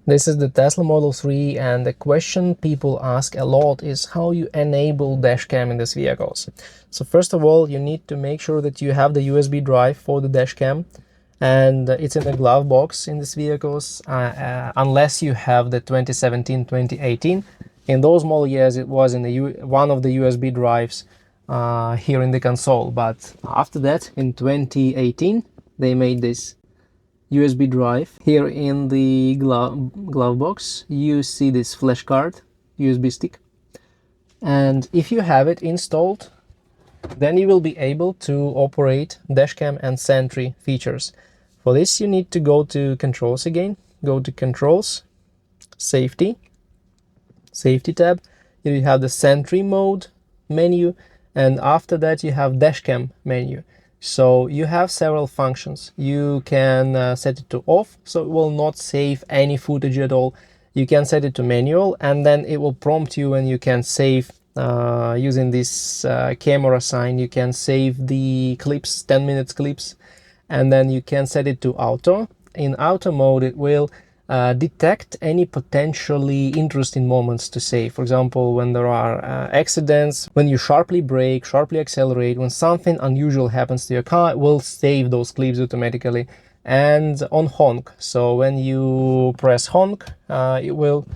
This is the Tesla Model 3, and the question people ask a lot is how you enable dashcam in these vehicles. So first of all, you need to make sure that you have the USB drive for the dashcam, and it's in the glove box in these vehicles, unless you have the 2017, 2018. In those model years, it was in one of the USB drives here in the console, but after that, in 2018, they made this USB drive. Here in the glove box you see this flash card USB stick, and if you have it installed, then you will be able to operate dashcam and sentry features. For this you need to go to controls again, go to controls, safety tab. Here you have the sentry mode menu, and after that you have dashcam menu. So you have several functions. You can set it to off, so it will not save any footage at all. You can set it to manual, and then it will prompt you, and you can save using this camera sign. You can save the clips, 10 minutes clips, and then you can set it to auto. In auto mode, it will detect any potentially interesting moments to save. For example, when there are accidents, when you sharply brake, sharply accelerate, when something unusual happens to your car, it will save those clips automatically. And on honk, so when you press honk, it will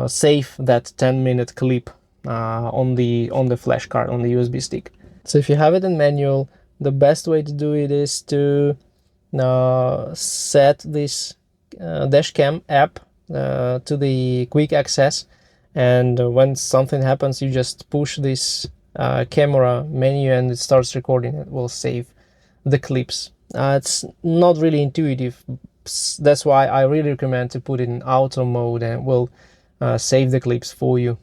save that 10-minute clip on the flash card, on the USB stick. So if you have it in manual, the best way to do it is to set this dashcam app to the quick access, and when something happens, you just push this camera menu and it starts recording. It will save the clips. It's not really intuitive. That's why I really recommend to put it in auto mode, and it will save the clips for you.